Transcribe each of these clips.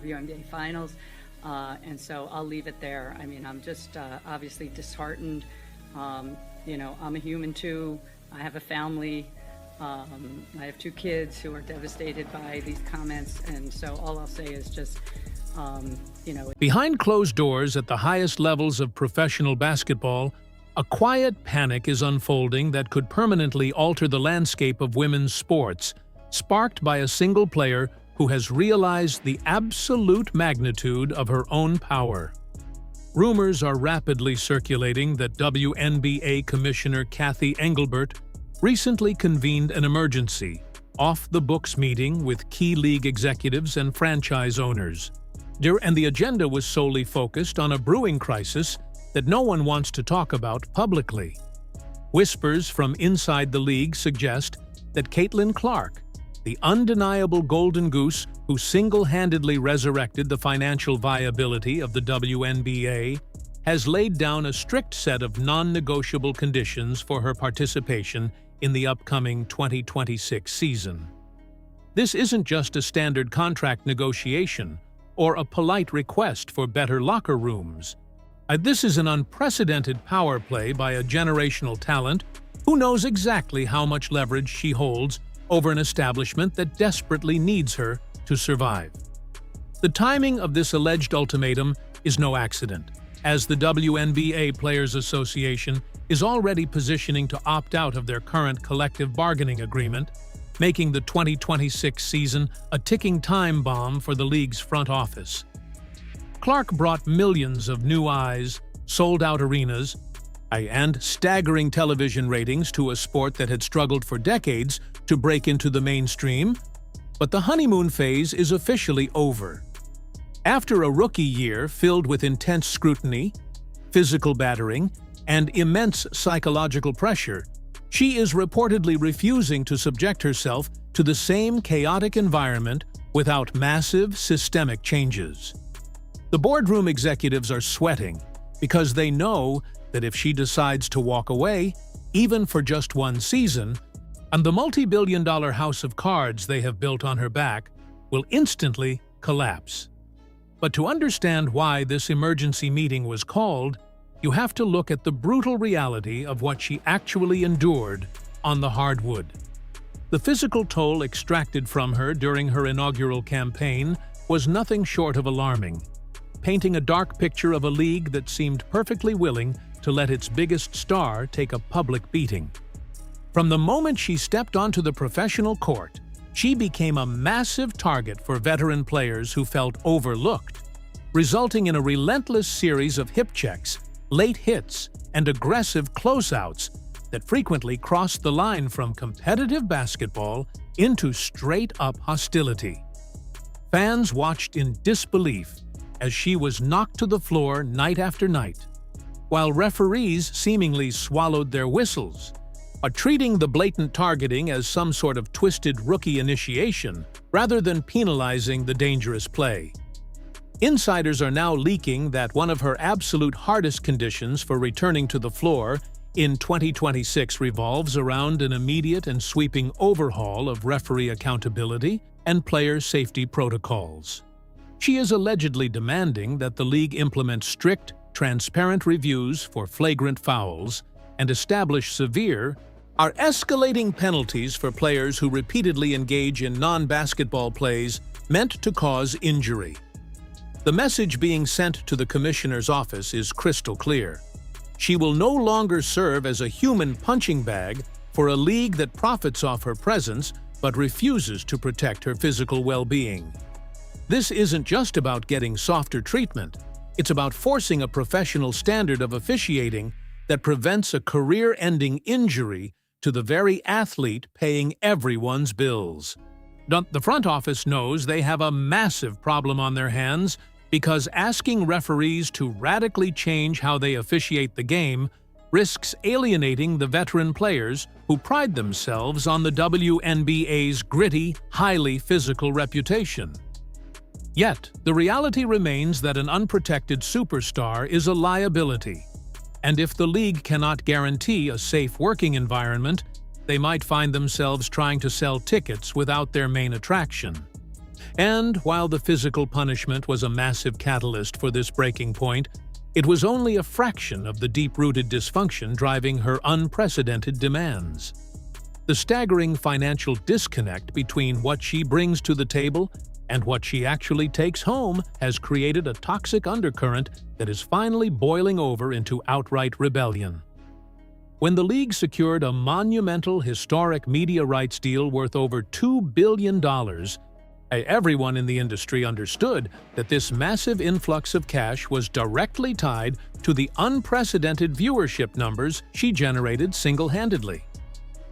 WNBA Finals. And so I'll leave it there. I mean, I'm just obviously disheartened. You know, I'm a human too. I have a family. I have 2 kids who are devastated by these comments. And so all I'll say is just, you know. Behind closed doors at the highest levels of professional basketball, a quiet panic is unfolding that could permanently alter the landscape of women's sports, sparked by a single player who has realized the absolute magnitude of her own power. Rumors are rapidly circulating that WNBA Commissioner Cathy Engelbert recently convened an emergency, off-the-books meeting with key league executives and franchise owners. And the agenda was solely focused on a brewing crisis that no one wants to talk about publicly. Whispers from inside the league suggest that Caitlin Clark, the undeniable golden goose who single-handedly resurrected the financial viability of the WNBA, has laid down a strict set of non-negotiable conditions for her participation in the upcoming 2026 season. This isn't just a standard contract negotiation or a polite request for better locker rooms. This is an unprecedented power play by a generational talent who knows exactly how much leverage she holds over an establishment that desperately needs her to survive. The timing of this alleged ultimatum is no accident, as the WNBA Players Association is already positioning to opt out of their current collective bargaining agreement, making the 2026 season a ticking time bomb for the league's front office. Clark brought millions of new eyes, sold-out arenas, and staggering television ratings to a sport that had struggled for decades to break into the mainstream, but the honeymoon phase is officially over. After a rookie year filled with intense scrutiny, physical battering, and immense psychological pressure, she is reportedly refusing to subject herself to the same chaotic environment without massive systemic changes. The boardroom executives are sweating because they know that if she decides to walk away, even for just one season, and the multi-billion-dollar house of cards they have built on her back will instantly collapse. But to understand why this emergency meeting was called, you have to look at the brutal reality of what she actually endured on the hardwood. The physical toll extracted from her during her inaugural campaign was nothing short of alarming, painting a dark picture of a league that seemed perfectly willing to let its biggest star take a public beating. From the moment she stepped onto the professional court, she became a massive target for veteran players who felt overlooked, resulting in a relentless series of hip checks, late hits, and aggressive closeouts that frequently crossed the line from competitive basketball into straight-up hostility. Fans watched in disbelief as she was knocked to the floor night after night, while referees seemingly swallowed their whistles, treating the blatant targeting as some sort of twisted rookie initiation rather than penalizing the dangerous play. Insiders are now leaking that one of her absolute hardest conditions for returning to the floor in 2026 revolves around an immediate and sweeping overhaul of referee accountability and player safety protocols. She is allegedly demanding that the league implement strict, transparent reviews for flagrant fouls and establish severe, escalating penalties for players who repeatedly engage in non-basketball plays meant to cause injury. The message being sent to the commissioner's office is crystal clear. She will no longer serve as a human punching bag for a league that profits off her presence but refuses to protect her physical well-being. This isn't just about getting softer treatment. It's about forcing a professional standard of officiating that prevents a career-ending injury to the very athlete paying everyone's bills. The front office knows they have a massive problem on their hands because asking referees to radically change how they officiate the game risks alienating the veteran players who pride themselves on the WNBA's gritty, highly physical reputation. Yet, the reality remains that an unprotected superstar is a liability, and if the league cannot guarantee a safe working environment, they might find themselves trying to sell tickets without their main attraction. And while the physical punishment was a massive catalyst for this breaking point, it was only a fraction of the deep-rooted dysfunction driving her unprecedented demands. The staggering financial disconnect between what she brings to the table and what she actually takes home has created a toxic undercurrent that is finally boiling over into outright rebellion. When the league secured a monumental historic media rights deal worth over $2 billion, everyone in the industry understood that this massive influx of cash was directly tied to the unprecedented viewership numbers she generated single-handedly.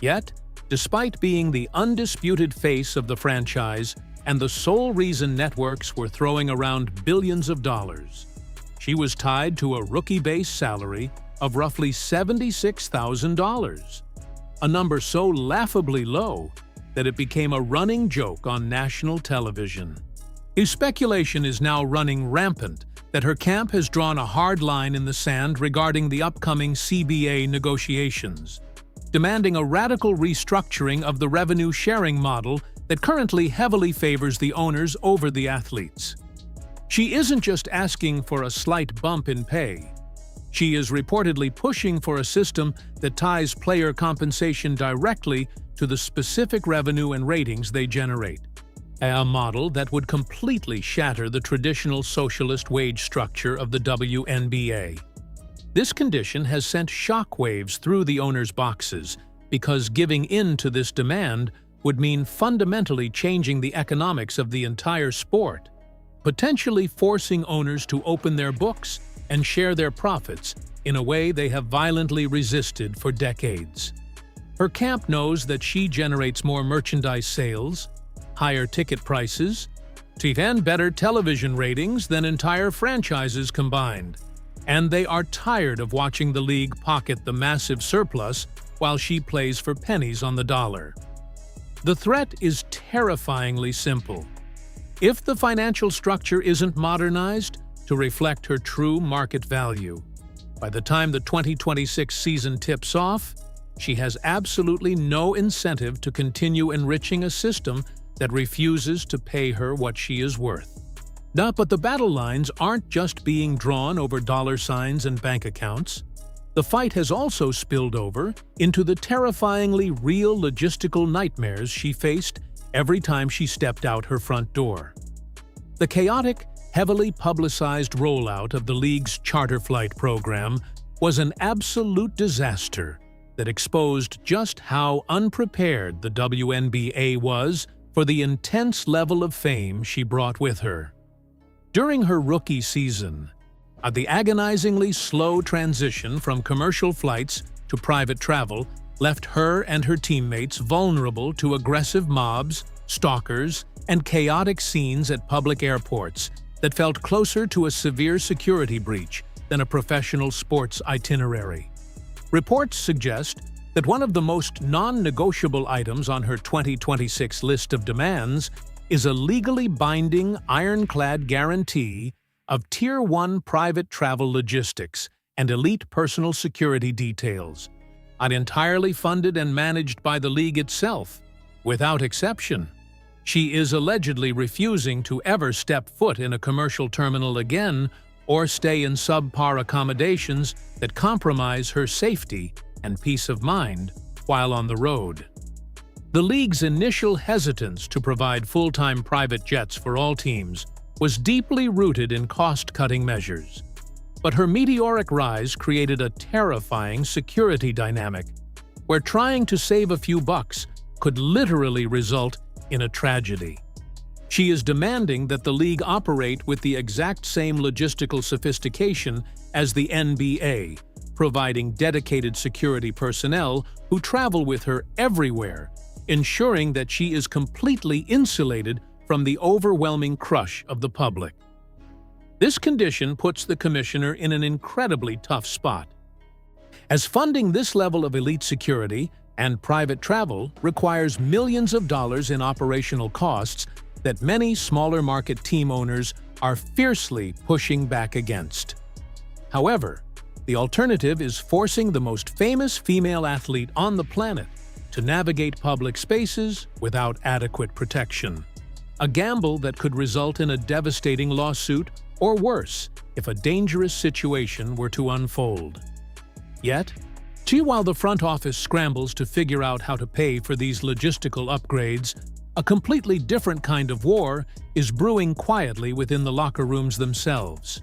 Yet, despite being the undisputed face of the franchise and the sole reason networks were throwing around billions of dollars, she was tied to a rookie-base salary of roughly $76,000, a number so laughably low that it became a running joke on national television. Speculation is now running rampant that her camp has drawn a hard line in the sand regarding the upcoming CBA negotiations, demanding a radical restructuring of the revenue-sharing model that currently heavily favors the owners over the athletes. She isn't just asking for a slight bump in pay. She is reportedly pushing for a system that ties player compensation directly to the specific revenue and ratings they generate, a model that would completely shatter the traditional socialist wage structure of the Wnba. This condition has sent shockwaves through the owners' boxes because giving in to this demand would mean fundamentally changing the economics of the entire sport, potentially forcing owners to open their books and share their profits in a way they have violently resisted for decades. Her camp knows that she generates more merchandise sales, higher ticket prices, and better television ratings than entire franchises combined, and they are tired of watching the league pocket the massive surplus while she plays for pennies on the dollar. The threat is terrifyingly simple. If the financial structure isn't modernized to reflect her true market value, by the time the 2026 season tips off, she has absolutely no incentive to continue enriching a system that refuses to pay her what she is worth. But the battle lines aren't just being drawn over dollar signs and bank accounts. The fight has also spilled over into the terrifyingly real logistical nightmares she faced every time she stepped out her front door. The chaotic, heavily publicized rollout of the league's charter flight program was an absolute disaster that exposed just how unprepared the Wnba was for the intense level of fame she brought with her. During her rookie season, the agonizingly slow transition from commercial flights to private travel left her and her teammates vulnerable to aggressive mobs, stalkers, and chaotic scenes at public airports that felt closer to a severe security breach than a professional sports itinerary. Reports suggest that one of the most non-negotiable items on her 2026 list of demands is a legally binding, ironclad guarantee of Tier 1 private travel logistics and elite personal security details, entirely funded and managed by the league itself, without exception. She is allegedly refusing to ever step foot in a commercial terminal again or stay in subpar accommodations that compromise her safety and peace of mind while on the road. The league's initial hesitance to provide full-time private jets for all teams was deeply rooted in cost-cutting measures, but her meteoric rise created a terrifying security dynamic where trying to save a few bucks could literally result in a tragedy. She is demanding that the league operate with the exact same logistical sophistication as the NBA, providing dedicated security personnel who travel with her everywhere, ensuring that she is completely insulated from the overwhelming crush of the public. This condition puts the commissioner in an incredibly tough spot, as funding this level of elite security and private travel requires millions of dollars in operational costs that many smaller market team owners are fiercely pushing back against. However, the alternative is forcing the most famous female athlete on the planet to navigate public spaces without adequate protection. a gamble that could result in a devastating lawsuit or worse if a dangerous situation were to unfold. Yet, while the front office scrambles to figure out how to pay for these logistical upgrades, a completely different kind of war is brewing quietly within the locker rooms themselves.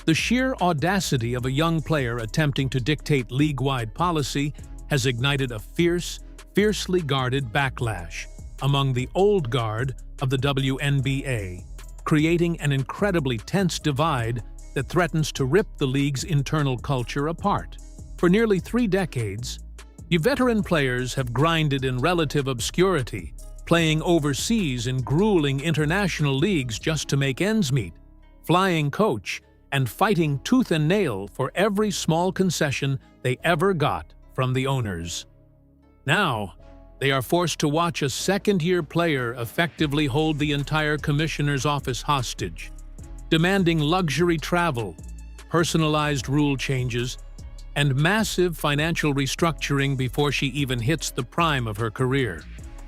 The sheer audacity of a young player attempting to dictate league-wide policy has ignited a fiercely guarded backlash among the old guard of the WNBA, creating an incredibly tense divide that threatens to rip the league's internal culture apart. For nearly 3 decades, the veteran players have grinded in relative obscurity, playing overseas in grueling international leagues just to make ends meet, flying coach, and fighting tooth and nail for every small concession they ever got from the owners. Now, they are forced to watch a second-year player effectively hold the entire commissioner's office hostage, demanding luxury travel, personalized rule changes, and massive financial restructuring before she even hits the prime of her career.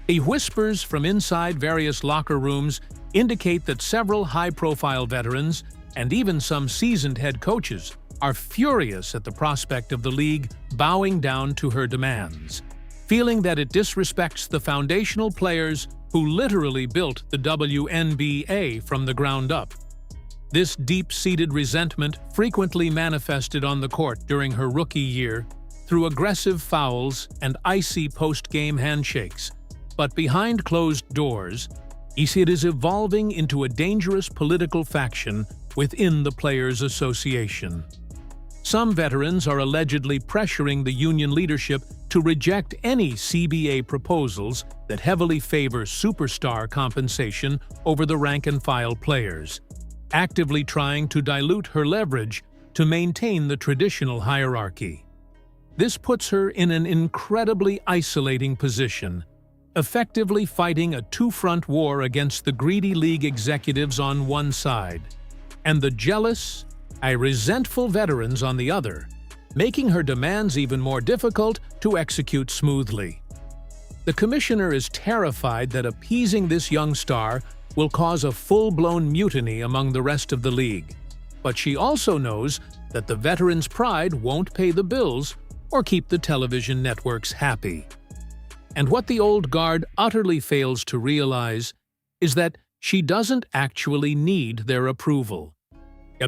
Whispers from inside various locker rooms indicate that several high-profile veterans and even some seasoned head coaches are furious at the prospect of the league bowing down to her demands, feeling that it disrespects the foundational players who literally built the WNBA from the ground up. This deep-seated resentment frequently manifested on the court during her rookie year through aggressive fouls and icy post-game handshakes. But behind closed doors, it is evolving into a dangerous political faction within the Players' Association. Some veterans are allegedly pressuring the union leadership to reject any CBA proposals that heavily favor superstar compensation over the rank-and-file players, actively trying to dilute her leverage to maintain the traditional hierarchy. This puts her in an incredibly isolating position, effectively fighting a two-front war against the greedy league executives on one side, and the jealous, resentful veterans on the other, making her demands even more difficult to execute smoothly. The commissioner is terrified that appeasing this young star will cause a full-blown mutiny among the rest of the league, but she also knows that the veterans' pride won't pay the bills or keep the television networks happy. And what the old guard utterly fails to realize is that she doesn't actually need their approval,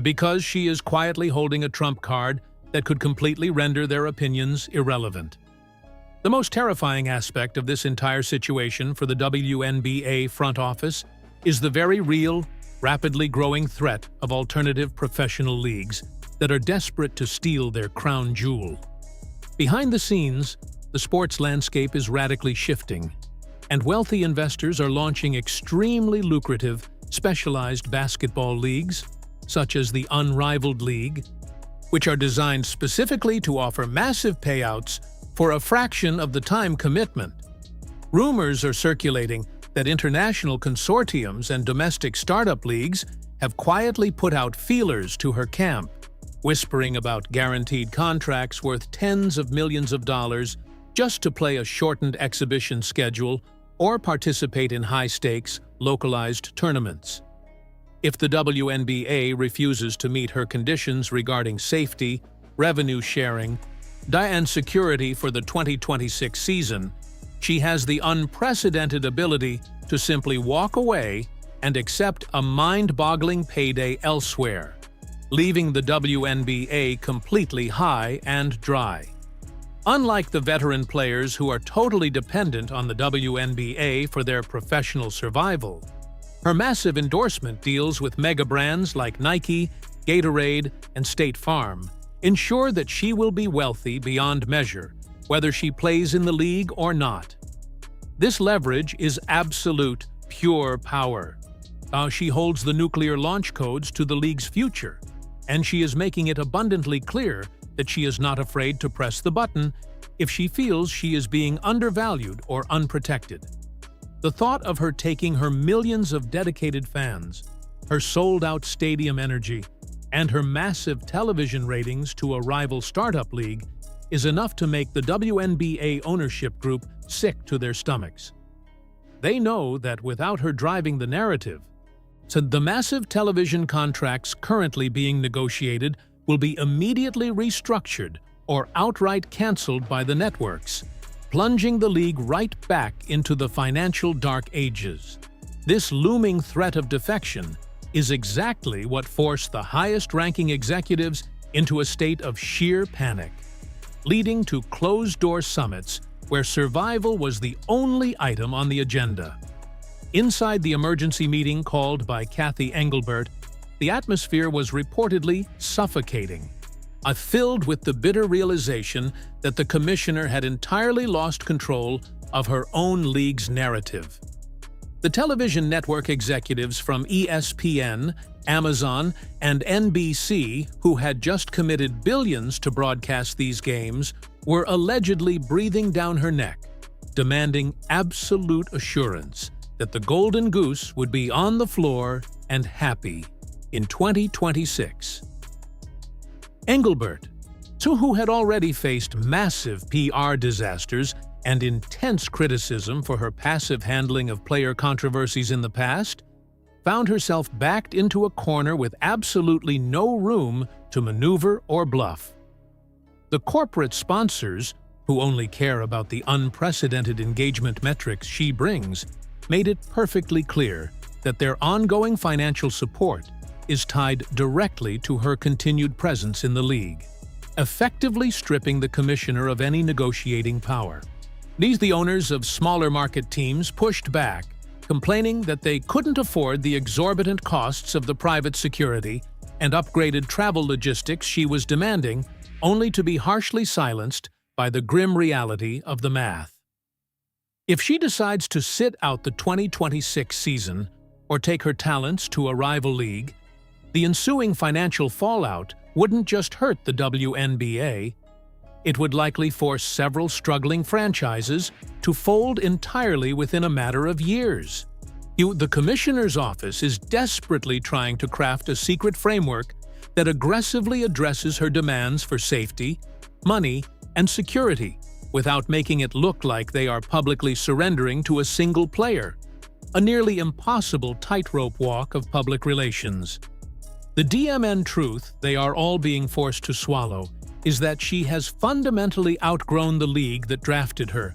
because she is quietly holding a trump card that could completely render their opinions irrelevant. The most terrifying aspect of this entire situation for the WNBA front office is the very real, rapidly growing threat of alternative professional leagues that are desperate to steal their crown jewel. Behind the scenes, the sports landscape is radically shifting, and wealthy investors are launching extremely lucrative, specialized basketball leagues, such as the Unrivaled League, which are designed specifically to offer massive payouts for a fraction of the time commitment. Rumors are circulating that international consortiums and domestic startup leagues have quietly put out feelers to her camp, whispering about guaranteed contracts worth tens of millions of dollars just to play a shortened exhibition schedule or participate in high-stakes, localized tournaments. If the WNBA refuses to meet her conditions regarding safety, revenue sharing, and security for the 2026 season, she has the unprecedented ability to simply walk away and accept a mind-boggling payday elsewhere, leaving the WNBA completely high and dry. Unlike the veteran players who are totally dependent on the WNBA for their professional survival, her massive endorsement deals with mega brands like Nike, Gatorade, and State Farm ensure that she will be wealthy beyond measure, whether she plays in the league or not. This leverage is absolute, pure power. She holds the nuclear launch codes to the league's future, and she is making it abundantly clear that she is not afraid to press the button if she feels she is being undervalued or unprotected. The thought of her taking her millions of dedicated fans, her sold-out stadium energy, and her massive television ratings to a rival startup league is enough to make the WNBA ownership group sick to their stomachs. They know that without her driving the narrative, so the massive television contracts currently being negotiated will be immediately restructured or outright canceled by the networks, plunging the league right back into the financial dark ages. This looming threat of defection is exactly what forced the highest-ranking executives into a state of sheer panic, leading to closed-door summits where survival was the only item on the agenda. Inside the emergency meeting called by Kathy Engelbert, the atmosphere was reportedly suffocating, filled with the bitter realization that the commissioner had entirely lost control of her own league's narrative. The television network executives from ESPN, Amazon, and NBC, who had just committed billions to broadcast these games, were allegedly breathing down her neck, demanding absolute assurance that the Golden Goose would be on the floor and happy in 2026. Engelbert, who had already faced massive PR disasters and intense criticism for her passive handling of player controversies in the past, found herself backed into a corner with absolutely no room to maneuver or bluff. The corporate sponsors, who only care about the unprecedented engagement metrics she brings, made it perfectly clear that their ongoing financial support is tied directly to her continued presence in the league, effectively stripping the commissioner of any negotiating power. The owners of smaller market teams pushed back, complaining that they couldn't afford the exorbitant costs of the private security and upgraded travel logistics she was demanding, only to be harshly silenced by the grim reality of the math. If she decides to sit out the 2026 season or take her talents to a rival league, the ensuing financial fallout wouldn't just hurt the WNBA, it would likely force several struggling franchises to fold entirely within a matter of years. The commissioner's office is desperately trying to craft a secret framework that aggressively addresses her demands for safety, money, and security without making it look like they are publicly surrendering to a single player, a nearly impossible tightrope walk of public relations. The DMN truth they are all being forced to swallow is that she has fundamentally outgrown the league that drafted her,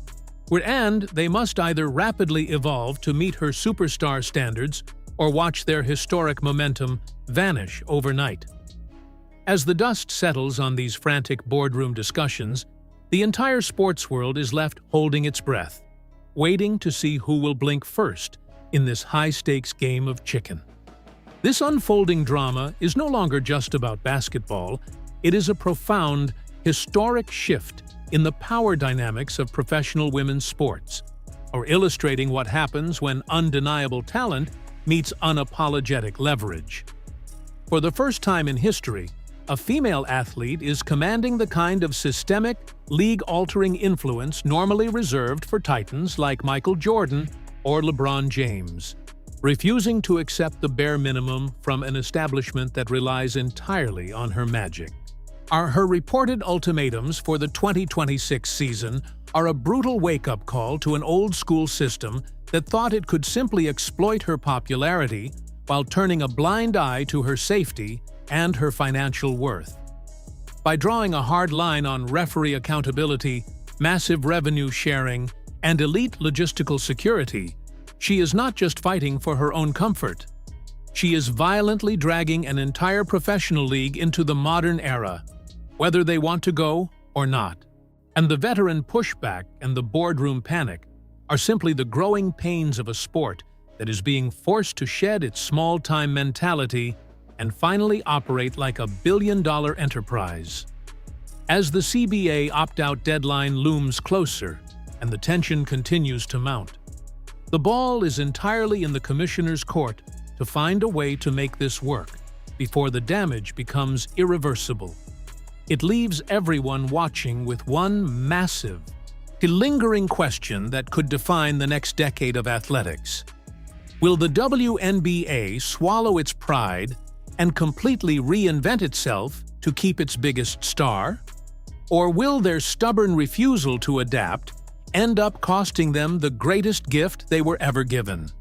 and they must either rapidly evolve to meet her superstar standards or watch their historic momentum vanish overnight. As the dust settles on these frantic boardroom discussions, the entire sports world is left holding its breath, waiting to see who will blink first in this high-stakes game of chicken. This unfolding drama is no longer just about basketball. It is a profound, historic shift in the power dynamics of professional women's sports, or illustrating what happens when undeniable talent meets unapologetic leverage. For the first time in history, a female athlete is commanding the kind of systemic, league-altering influence normally reserved for titans like Michael Jordan or LeBron James, refusing to accept the bare minimum from an establishment that relies entirely on her magic. Her reported ultimatums for the 2026 season are a brutal wake-up call to an old-school system that thought it could simply exploit her popularity while turning a blind eye to her safety and her financial worth. By drawing a hard line on referee accountability, massive revenue sharing, and elite logistical security, she is not just fighting for her own comfort. She is violently dragging an entire professional league into the modern era, whether they want to go or not. And the veteran pushback and the boardroom panic are simply the growing pains of a sport that is being forced to shed its small-time mentality and finally operate like a billion-dollar enterprise. As the CBA opt-out deadline looms closer and the tension continues to mount, the ball is entirely in the commissioner's court to find a way to make this work before the damage becomes irreversible. It leaves everyone watching with one massive, lingering question that could define the next decade of athletics. Will the WNBA swallow its pride and completely reinvent itself to keep its biggest star? Or will their stubborn refusal to adapt end up costing them the greatest gift they were ever given.